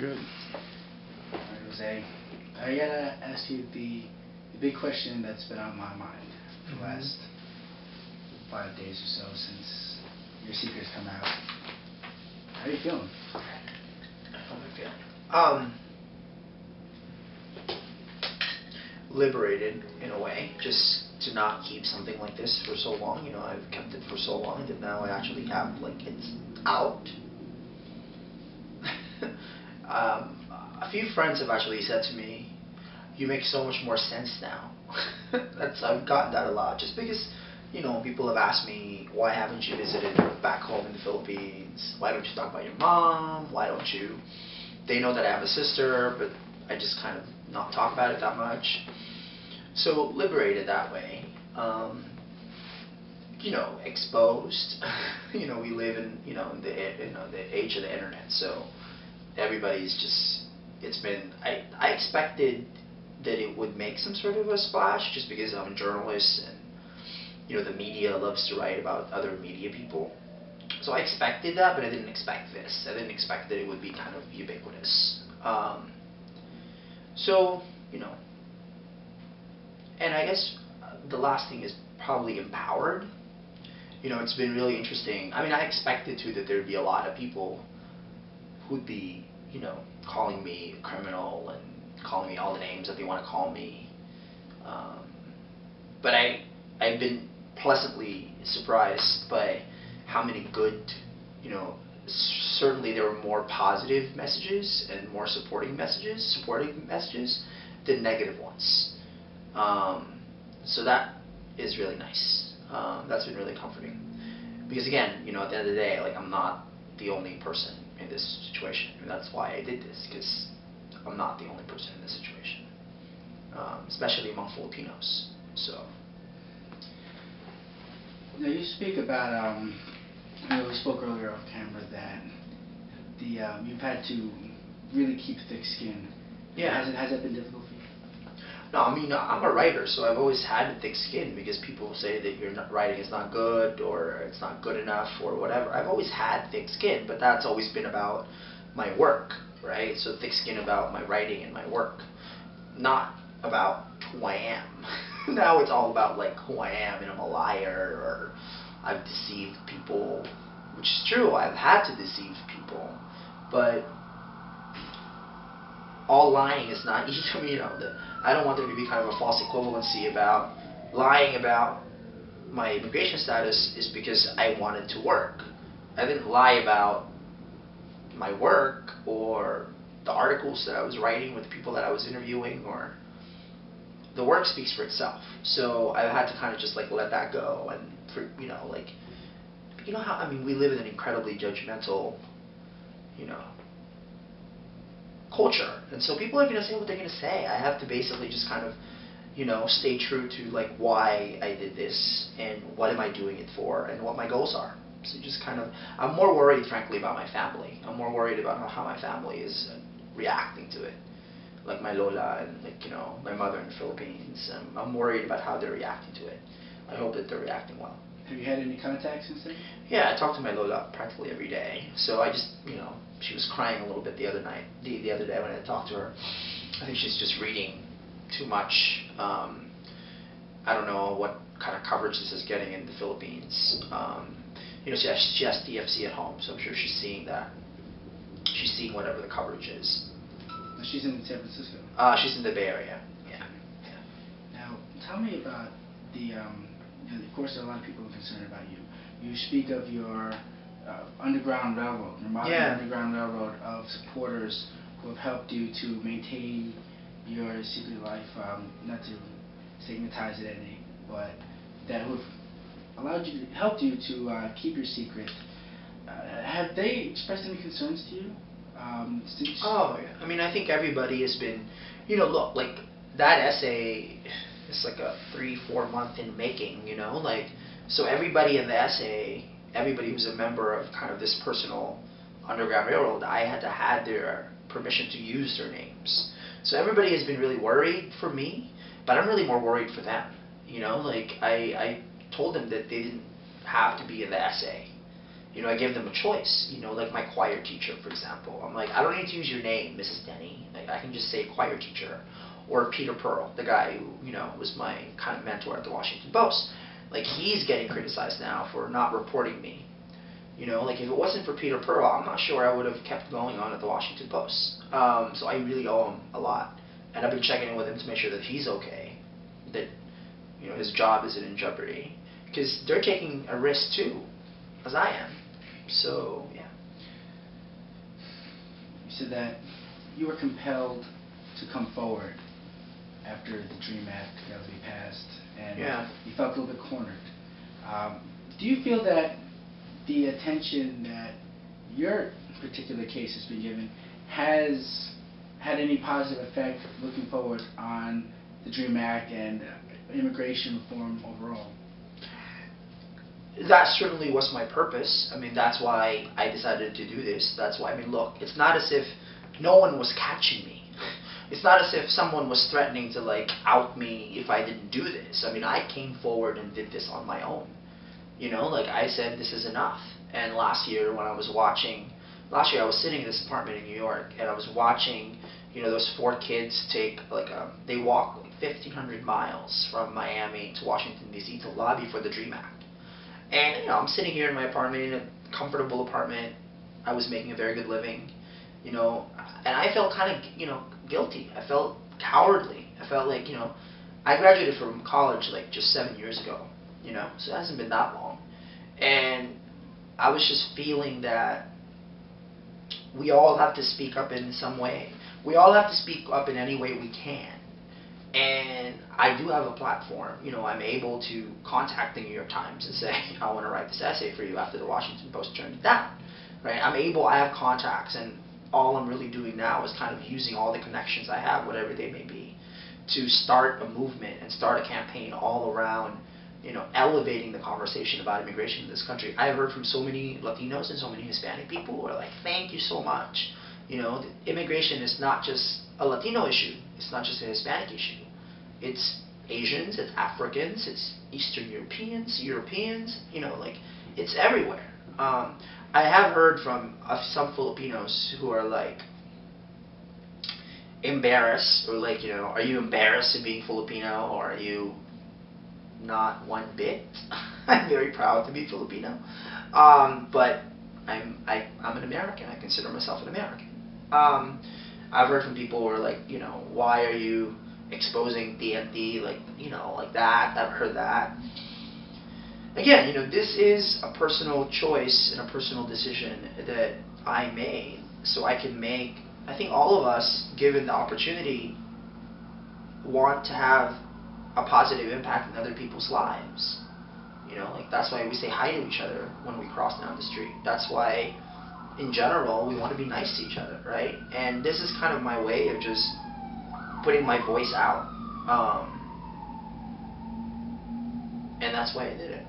Good. All right, Jose, I gotta ask you the big question that's been on my mind for the last 5 days or so since your secrets come out. How are you feeling? How am I feeling? Liberated in a way, just to not keep something like this for so long. You know, I've kept it for so long that now I actually have, like, it's out. A few friends have actually said to me, "You make so much more sense now." I've gotten that a lot, just because, you know, people have asked me, "Why haven't you visited back home in the Philippines? Why don't you talk about your mom? Why don't you?" They know that I have a sister, but I just kind of not talk about it that much. So liberated that way. You know, exposed. You know, we live in the age of the internet, so everybody's just. It's been. I expected that it would make some sort of a splash, just because I'm a journalist and, you know, the media loves to write about other media people. So I expected that, but I didn't expect this. I didn't expect that it would be kind of ubiquitous. So, you know, and I guess the last thing is probably empowered. You know, it's been really interesting. I mean, I expected too that there'd be a lot of people who'd be, you know, calling me a criminal and calling me all the names that they want to call me. But I've been pleasantly surprised by how many good, you know, certainly there were more positive messages and more supporting messages than negative ones. So that is really nice. That's been really comforting. Because again, you know, at the end of the day, like, I'm not the only person in this situation. And that's why I did this, because I'm not the only person in this situation. Especially among Filipinos. So. Now you speak about, you know, we spoke earlier off camera that you've had to really keep thick skin. Yeah. Has that been difficult for you? No, I mean, I'm a writer, so I've always had thick skin, because people say that your writing is not good, or it's not good enough, or whatever. I've always had thick skin, but that's always been about my work, right? So thick skin about my writing and my work, not about who I am. Now it's all about, like, who I am, and I'm a liar, or I've deceived people, which is true. I've had to deceive people, but all lying is not easy. You know, I don't want there to be kind of a false equivalency about lying about my immigration status is because I wanted to work. I didn't lie about my work or the articles that I was writing with people that I was interviewing, or the work speaks for itself. So I had to kind of just, like, let that go, and you know, like, you know how, I mean, we live in an incredibly judgmental, you know, culture, and so people are going to say what they're going to say. I have to basically just kind of, you know, stay true to, like, why I did this and what am I doing it for and what my goals are. So just kind of, I'm more worried, frankly, about my family. I'm more worried about how my family is reacting to it, like my lola and, like, you know, my mother in the Philippines. I'm worried about how they're reacting to it. I hope that they're reacting well. Have you had any contact since then? Yeah, I talk to my lola practically every day. So I just, you know, she was crying a little bit the other day when I talked to her. I think she's just reading too much. I don't know what kind of coverage this is getting in the Philippines. You know, she has TFC at home, so I'm sure she's seeing that. She's seeing whatever the coverage is. She's in San Francisco? She's in the Bay Area, yeah. Now, tell me about the, of course there are a lot of people concerned about you. You speak of your Underground Railroad, your modern Underground Railroad of supporters who have helped you to maintain your secret life, not to stigmatize it any, but that who have allowed you, helped you to keep your secret. Have they expressed any concerns to you? Oh, yeah. I mean, I think everybody has been, you know, look, like, that essay is like a 3-4 month in making, you know, like, so everybody in the essay, everybody who's a member of kind of this personal Underground Railroad, I had to have their permission to use their names. So everybody has been really worried for me, but I'm really more worried for them, you know, like, I told them that they didn't have to be in the essay. You know, I give them a choice. You know, like my choir teacher, for example. I'm like, I don't need to use your name, Mrs. Denny. Like, I can just say choir teacher. Or Peter Pearl, the guy who, you know, was my kind of mentor at the Washington Post. Like, he's getting criticized now for not reporting me. You know, like, if it wasn't for Peter Pearl, I'm not sure I would have kept going on at the Washington Post. So I really owe him a lot. And I've been checking in with him to make sure that he's okay, that, you know, his job isn't in jeopardy. Because they're taking a risk, too, as I am. So, yeah. You said that you were compelled to come forward after the DREAM Act failed to be passed, and you felt a little bit cornered. Do you feel that the attention that your particular case has been given has had any positive effect looking forward on the DREAM Act and immigration reform overall? That certainly was my purpose. I mean, that's why I decided to do this. That's why, I mean, look, it's not as if no one was catching me. It's not as if someone was threatening to, like, out me if I didn't do this. I mean, I came forward and did this on my own. You know, like, I said, this is enough. And last year when I was I was sitting in this apartment in New York, and I was watching, you know, those 4 kids take, like, they walk like 1,500 miles from Miami to Washington, D.C. to lobby for the DREAM Act. And, you know, I'm sitting here in my apartment, in a comfortable apartment. I was making a very good living, you know, and I felt kind of, you know, guilty. I felt cowardly. I felt like, you know, I graduated from college like just 7 years ago, you know, so it hasn't been that long. And I was just feeling that we all have to speak up in some way. We all have to speak up in any way we can. And I do have a platform. You know, I'm able to contact the New York Times and say, I want to write this essay for you after the Washington Post turned it down. Right? I have contacts, and all I'm really doing now is kind of using all the connections I have, whatever they may be, to start a movement and start a campaign all around, you know, elevating the conversation about immigration in this country. I've heard from so many Latinos and so many Hispanic people who are like, thank you so much. You know, immigration is not just a Latino issue. It's not just a Hispanic issue. It's Asians, it's Africans, it's Eastern Europeans, you know, like, it's everywhere. I have heard from some Filipinos who are like embarrassed, or like, you know, are you embarrassed of being Filipino, or are you not one bit? I'm very proud to be Filipino, but I'm an American. I consider myself an American. I've heard from people who are like, you know, why are you exposing TNT, like, you know, like that. I've heard that. Again, you know, this is a personal choice and a personal decision that I made, so I can make. I think all of us, given the opportunity, want to have a positive impact in other people's lives. You know, like, that's why we say hi to each other when we cross down the street. That's why, in general, we want to be nice to each other, right? And this is kind of my way of just putting my voice out. And that's why I did it.